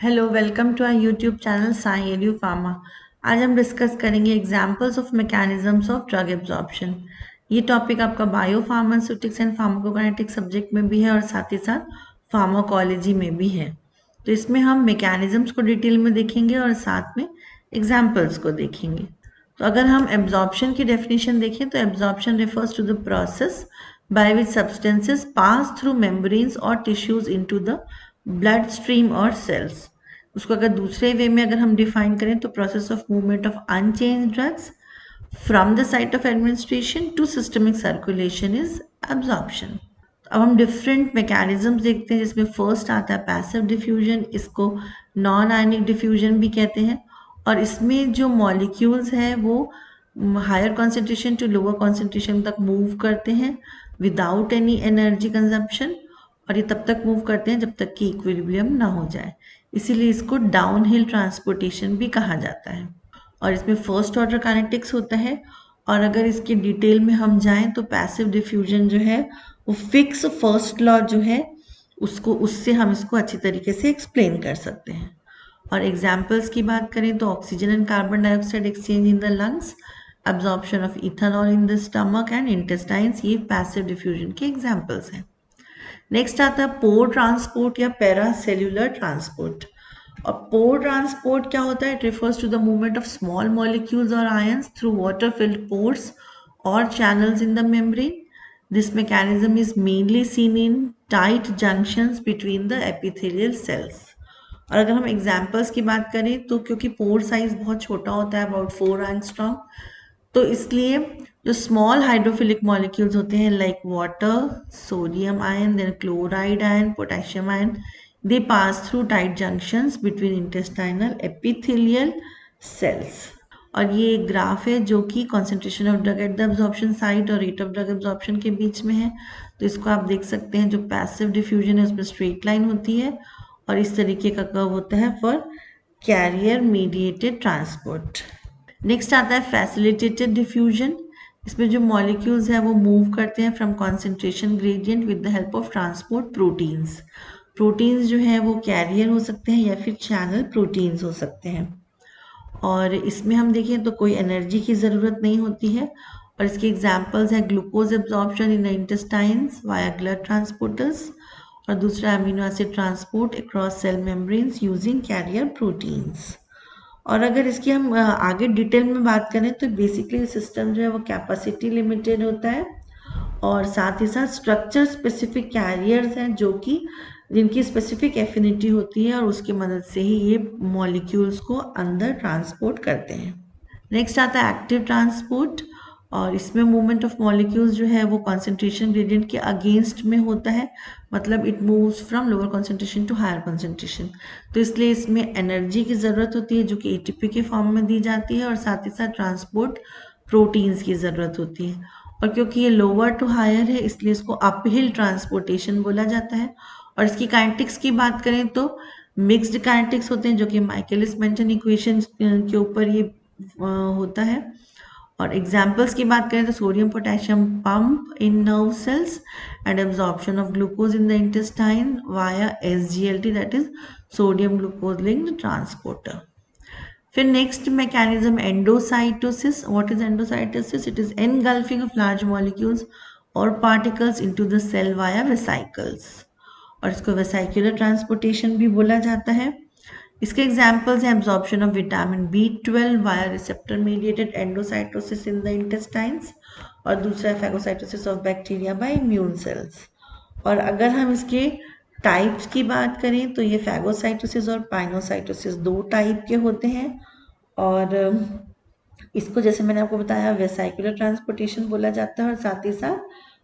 Hello welcome to our YouTube channel Sai edu pharma. आज हम discuss करेंगे examples of mechanisms of drug absorption. ये topic आपका bio pharmaceutics and pharmacokinetics subject में भी है और साथ ही साथ फार्माकोलॉजी में भी है। तो इसमें हम मैकेनिज्म्स को डिटेल में देखेंगे और साथ में एग्जाम्पल्स को देखेंगे। तो अगर हम एब्जॉर्प्शन की डेफिनेशन देखें तो absorption refers to the process by which substances pass through membranes or tissues into the blood stream or cells। उसको अगर दूसरे वे में अगर हम डिफाइन करें तो process of movement of unchanged drugs from the site of administration to systemic circulation is absorption. अब हम डिफरेंट मैकेनिज्म्स देखते हैं जिसमें फर्स्ट आता है पैसिव डिफ्यूजन, इसको नॉन आयनिक डिफ्यूजन भी कहते हैं। और इसमें जो मॉलिक्यूल्स हैं वो higher concentration to lower concentration तक मूव करते हैं विदाउट एनी एनर्जी कंजम्पशन, और ये तब तक मूव करते हैं जब तक कि इक्विलिब्रियम ना हो जाए, इसीलिए इसको डाउन हिल ट्रांसपोर्टेशन भी कहा जाता है। और इसमें फर्स्ट ऑर्डर काइनेटिक्स होता है। और अगर इसके डिटेल में हम जाएं तो पैसिव डिफ्यूजन जो है वो फिक्स फर्स्ट लॉ जो है उसको उससे हम इसको अच्छी तरीके से एक्सप्लेन कर सकते हैं। और एग्जाम्पल्स की बात करें तो oxygen and carbon dioxide exchange in the lungs, absorption of ethanol in the stomach and intestines, ये पैसिव डिफ्यूजन के एग्जाम्पल्स हैं। नेक्स्ट आता है पोर ट्रांसपोर्ट या पैरासेल्यूलर ट्रांसपोर्ट। और पोर ट्रांसपोर्ट क्या होता है? It refers to the movement of small molecules और ions through water filled pores और channels in the membrane. This mechanism is mainly seen in tight junctions between the epithelial cells। और अगर हम examples की बात करें तो क्योंकि पोर साइज बहुत छोटा होता है अबाउट 4 एंगस्ट्रॉम, तो इसलिए जो स्मॉल हाइड्रोफिलिक मॉलिक्यूल्स होते हैं like water, sodium ion, then chloride ion, potassium ion, they pass through tight junctions between intestinal epithelial cells. और ये एक ग्राफ है जो कि concentration of drug at the absorption site और रेट ऑफ ड्रग एब्जॉर्प्शन के बीच में है। तो इसको आप देख सकते हैं, जो पैसिव डिफ्यूजन है उसमें स्ट्रेट लाइन होती है और इस तरीके का कर्व होता है for carrier mediated transport. Next आता है फैसिलिटेटेड डिफ्यूजन। इसमें जो मॉलिक्यूल्स हैं वो मूव करते हैं from concentration gradient with the help of transport proteins. Proteins जो है वो कैरियर हो सकते हैं या फिर चैनल प्रोटीन्स हो सकते हैं। और इसमें हम देखें तो कोई एनर्जी की ज़रूरत नहीं होती है। और इसके एग्जाम्पल्स हैं glucose absorption in the intestines via blood transporters, और दूसरा amino acid transport across cell membranes using carrier proteins. और अगर इसकी हम आगे डिटेल में बात करें तो बेसिकली सिस्टम जो है वो कैपेसिटी लिमिटेड होता है और साथ ही साथ स्ट्रक्चर स्पेसिफिक कैरियर्स हैं जो कि जिनकी स्पेसिफिक एफिनिटी होती है और उसकी मदद से ही ये मॉलिक्यूल्स को अंदर ट्रांसपोर्ट करते हैं। नेक्स्ट आता है एक्टिव ट्रांसपोर्ट, और इसमें मूवमेंट ऑफ मॉलिक्यूल्स जो है वो कॉन्सेंट्रेशन ग्रेडियंट के अगेंस्ट में होता है, मतलब it moves from lower concentration to higher concentration. तो इसलिए इसमें एनर्जी की ज़रूरत होती है जो कि एटीपी के फॉर्म में दी जाती है और साथ ही साथ ट्रांसपोर्ट प्रोटीन्स की ज़रूरत होती है। और क्योंकि ये लोअर टू हायर है इसलिए इसको अपहिल ट्रांसपोर्टेशन बोला जाता है। और इसकी काइनेटिक्स की बात करें तो मिक्स्ड काइनेटिक्स होते हैं जो कि माइकलिस मेंटन इक्वेशन के ऊपर ये होता है। और एग्जाम्पल्स की बात करें तो sodium potassium pump in nerve cells and absorption of glucose in the intestine via SGLT, that is sodium glucose linked transporter. फिर next mechanism endocytosis. What is endocytosis? It is engulfing of large molecules और particles into the cell via vesicles, और इसको vesicular transportation भी बोला जाता है। इसके examples हैं absorption of vitamin B12 via receptor mediated endocytosis in the intestines, और दूसरा है phagocytosis of bacteria by immune cells. और अगर हम इसके टाइप्स की बात करें तो ये फैगोसाइटोसिस और पाइनोसाइटोसिस दो टाइप के होते हैं। और इसको जैसे मैंने आपको बताया वेसाइकुलर ट्रांसपोर्टेशन बोला जाता है और साथ ही साथ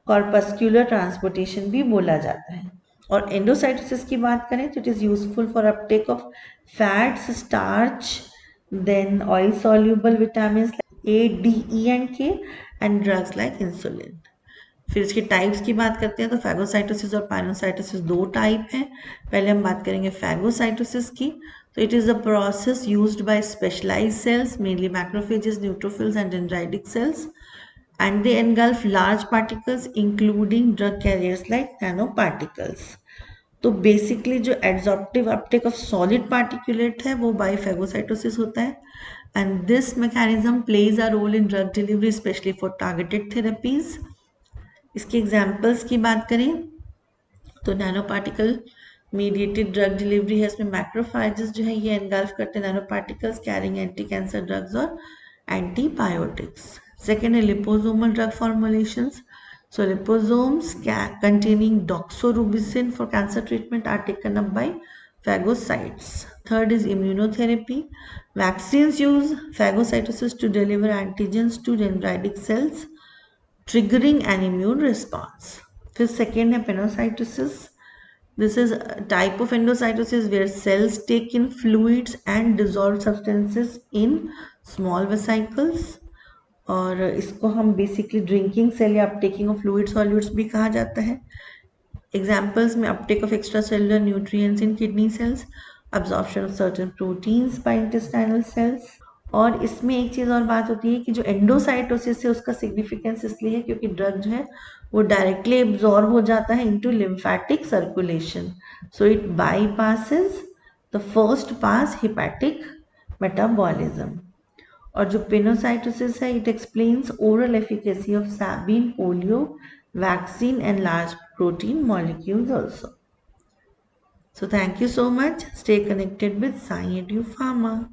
कॉर्पस्क्यूलर ट्रांसपोर्टेशन भी बोला जाता है। और एंडोसाइटोसिस की बात करें तो it is useful for uptake of fats, starch, then oil soluble vitamin A, D, E and K and drugs like insulin. फिर इसके टाइप्स की बात करते हैं तो फैगोसाइटोसिस और पाइनोसाइटोसिस दो टाइप हैं। पहले हम बात करेंगे फैगोसाइटोसिस की। तो it is a process used by specialised cells mainly macrophages, neutrophils and dendritic cells, and they engulf large particles including drug carriers like nanoparticles। तो बेसिकली जो adsorptive uptake of solid particulate है वो by phagocytosis होता है, and this mechanism plays a role in drug delivery specially for targeted therapies. इसके examples की बात करें तो nano particle mediated drug delivery है, इसमें मैक्रोफाइजेस जो है ये एनगल्फ करते हैं nano particles carrying anti cancer drugs और एंटीबायोटिक्स। सेकेंड है liposomal drug formulations. So liposomes containing doxorubicin for cancer treatment are taken up by phagocytes. Third is immunotherapy. Vaccines use phagocytosis to deliver antigens to dendritic cells, triggering an immune response. Fifth, second है penocytosis. This is a type of endocytosis where cells take in fluids and dissolved substances in small vesicles. और इसको हम basically drinking cell या अपटेकिंग of fluid solutes भी कहा जाता है। Examples में uptake of extra cellular nutrients in kidney cells, absorption of certain proteins by intestinal cells. और इसमें एक चीज़ और बात होती है कि जो एंडोसाइटोसिस है उसका सिग्निफिकेंस इसलिए है क्योंकि ड्रग जो है वो डायरेक्टली एब्जॉर्ब हो जाता है into lymphatic circulation, so it bypasses the first pass hepatic metabolism. और जो पिनोसाइटोसिस है it explains oral efficacy of sabine, polio vaccine and large protein molecules also. So thank you so much. Stay connected with Sai Edu Pharma.